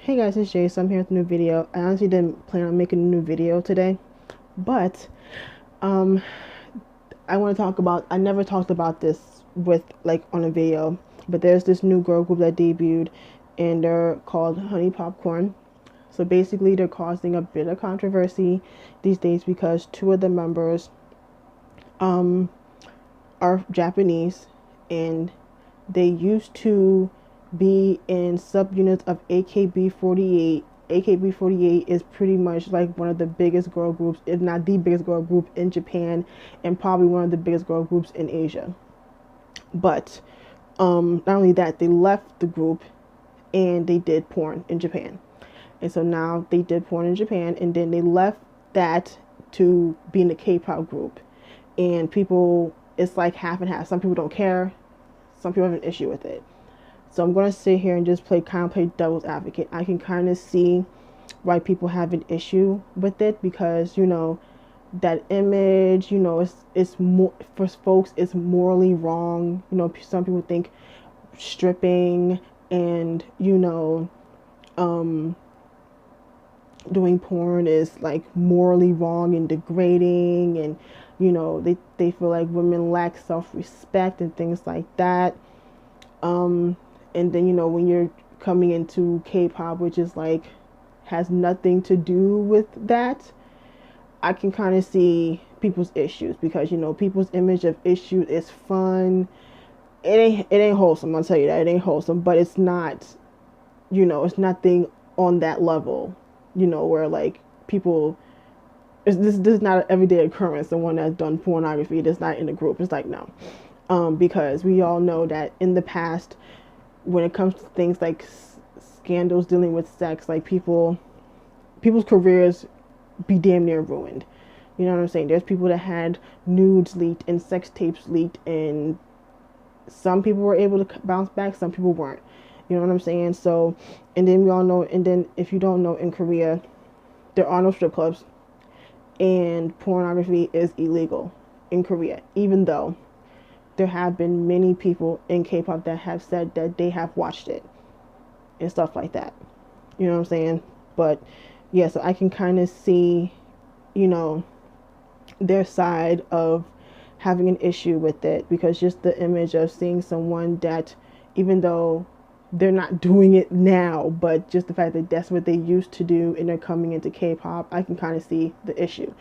Hey guys, it's Jay. So I'm here with a new video. I honestly didn't plan on making a new video today, but um, I want to talk about. I never talked about this with like on a video, but there's this new girl group that debuted, and they're called Honey Popcorn. So basically, they're causing a bit of controversy these days because two of the members um are Japanese, and they used to be in subunits of AKB48. AKB48 is pretty much like one of the biggest girl groups, if not the biggest girl group in Japan, and probably one of the biggest girl groups in Asia. But not only that, they left the group and they did porn in Japan. And so now they did porn in Japan, and then they left that to be in the K-pop group. And people, it's like half and half. Some people don't care. Some people have an issue with it. So I'm gonna sit here and just play devil's advocate. I can kind of see why people have an issue with it because that image. It's more for folks. It's morally wrong. Some people think stripping and um, doing porn is like morally wrong and degrading, and they feel like women lack self-respect and things like that. um and then when you're coming into K-pop, which is like has nothing to do with that, I can kind of see people's issues because people's image of issues is fun. It ain't wholesome, I'll tell you that. It ain't wholesome, but it's not, it's nothing on that level, where like people, this is not an everyday occurrence. Someone that's done pornography that's not in the group, it's like no. Because we all know that in the past, when it comes to things like scandals dealing with sex, like people's careers be damn near ruined. You know what I'm saying? There's people that had nudes leaked and sex tapes leaked, and some people were able to bounce back, some people weren't. You know what I'm saying? So, and then we all know, and then if you don't know, in Korea, there are no strip clubs, and pornography is illegal in Korea, even though there have been many people in K-pop that have said that they have watched it and stuff like that. You know what I'm saying? But yeah, so I can kind of see, you know, their side of having an issue with it because just the image of seeing someone that, even though they're not doing it now, but just the fact that that's what they used to do and they're coming into K-pop, I can kind of see the issue.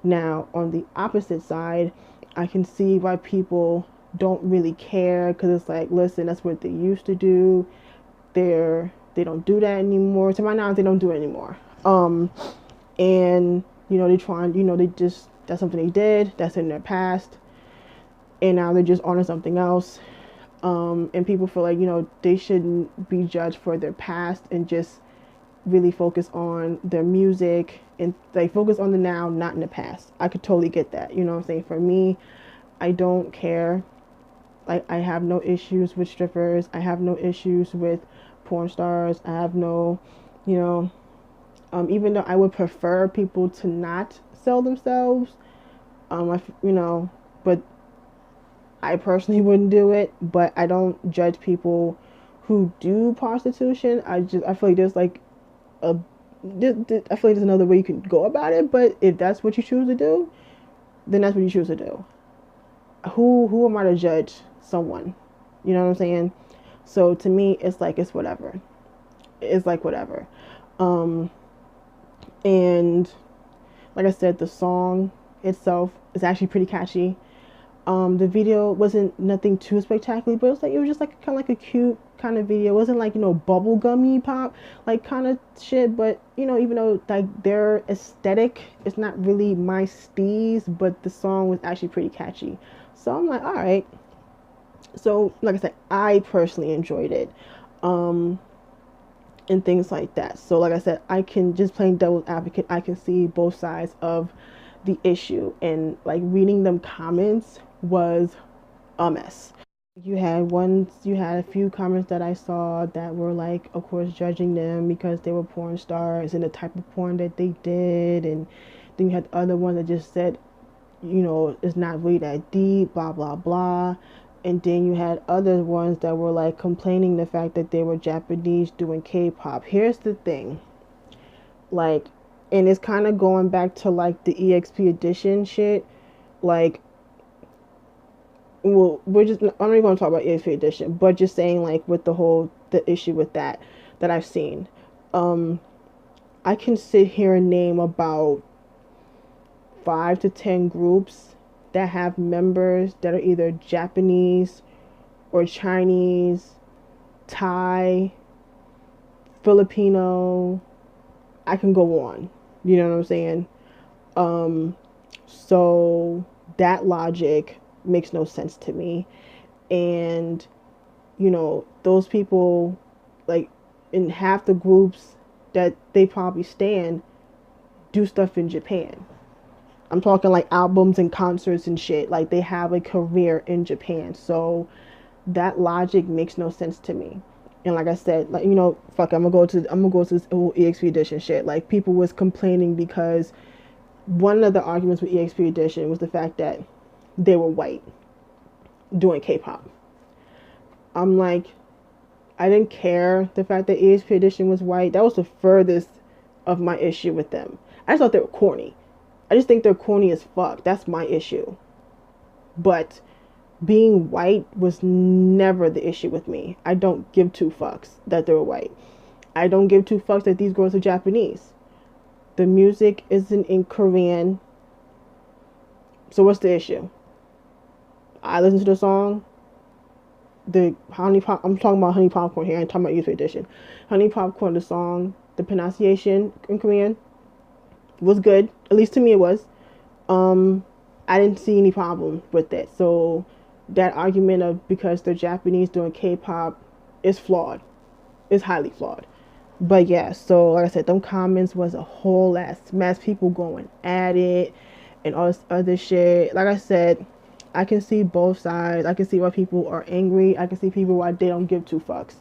Now, on the opposite side, I can see why people don't really care because it's like, listen, that's what they used to do. They don't do that anymore. To my knowledge, they don't do it anymore. And they trying, they just, that's something they did. That's in their past, and now they're just on to something else. And people feel like they shouldn't be judged for their past and just really focus on their music and like focus on the now, not in the past. I could totally get that. You know what I'm saying? For me, I don't care. Like, I have no issues with strippers. I have no issues with porn stars. I have no, you know, even though I would prefer people to not sell themselves, but I personally wouldn't do it. But I don't judge people who do prostitution. I feel like there's like a, I feel like there's another way you can go about it. But if that's what you choose to do, then that's what you choose to do. Who am I to judge someone? You know what I'm saying? So to me, it's like it's whatever. It's like whatever. Um, and like I said, the song itself is actually pretty catchy. The video wasn't nothing too spectacular, but it was just like kind of like a cute kind of video. It wasn't like bubblegummy pop like kind of shit. But even though like their aesthetic is not really my steez, but the song was actually pretty catchy. So I'm like, all right. So like I said, I personally enjoyed it. Um, and things like that. So like I said, I can just playing devil's advocate. I can see both sides of the issue, and like reading them comments was a mess. You had a few comments that I saw that were like, of course, judging them because they were porn stars and the type of porn that they did, and then you had other ones that just said, it's not really that deep, blah blah blah. And then you had other ones that were like complaining the fact that they were Japanese doing K-pop. Here's the thing, like, and it's kind of going back to like the EXP edition shit. Like, well, I'm not going to talk about EXP edition, but just saying like with the issue with that I've seen. Um, I can sit here and name about 5 to 10 groups that have members that are either Japanese or Chinese, Thai, Filipino. I can go on. You know what I'm saying? Um, so that logic makes no sense to me. And, those people, like, in half the groups that they probably stand, do stuff in Japan. I'm talking like albums and concerts and shit. Like, they have a career in Japan. So that logic makes no sense to me. And like I said, like, fuck, I'm gonna go to this whole EXP edition shit. Like, people was complaining because one of the arguments with EXP edition was the fact that they were white doing K-pop. I'm like, I didn't care the fact that EXP edition was white. That was the furthest of my issue with them. I just thought they were corny. I just think they're corny as fuck. That's my issue. But being white was never the issue with me. I don't give two fucks that they were white. I don't give two fucks that these girls are Japanese. The music isn't in Korean. So what's the issue? I listen to the song. The honey pop. I'm talking about Honey Popcorn here. I'm talking about EXP edition. Honey Popcorn, the song, the pronunciation in Korean was good. At least to me, it was. I didn't see any problem with it. So that argument of because they're Japanese doing K-pop is flawed. It's highly flawed. But yeah, so like I said, them comments was a whole ass mess. People going at it and all this other shit. Like I said, I can see both sides. I can see why people are angry. I can see people why they don't give two fucks.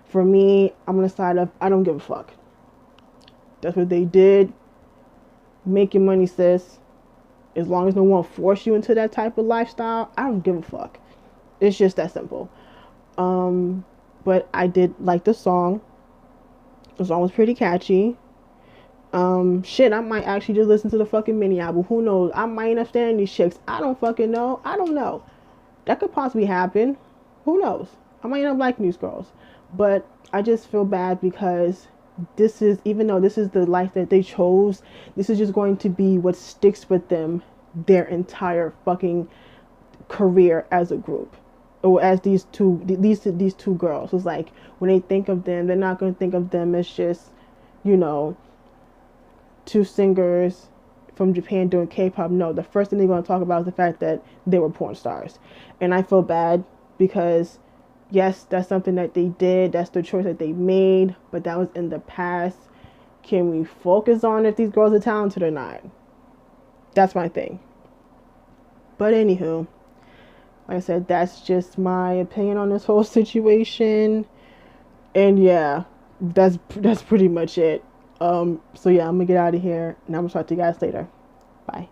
For me, I'm on the side of I don't give a fuck. That's what they did. Make your money, sis. As long as no one force you into that type of lifestyle, I don't give a fuck. It's just that simple. But I did like the song. The song was pretty catchy. Shit, I might actually just listen to the fucking mini album. Who knows? I might end up standing these chicks. I don't fucking know. I don't know. That could possibly happen. Who knows? I might end up liking these girls. But I just feel bad because this is, even though this is the life that they chose, this is just going to be what sticks with them their entire fucking career as a group, or as these two girls. It's like when they think of them, they're not going to think of them as just, two singers from Japan doing K-pop. No, the first thing they're going to talk about is the fact that they were porn stars. And I feel bad because yes, that's something that they did. That's the choice that they made, but that was in the past. Can we focus on if these girls are talented or not? That's my thing. But anywho, like I said, that's just my opinion on this whole situation. And yeah, that's pretty much it. So yeah, I'm gonna get out of here and I'm gonna talk to you guys later. Bye.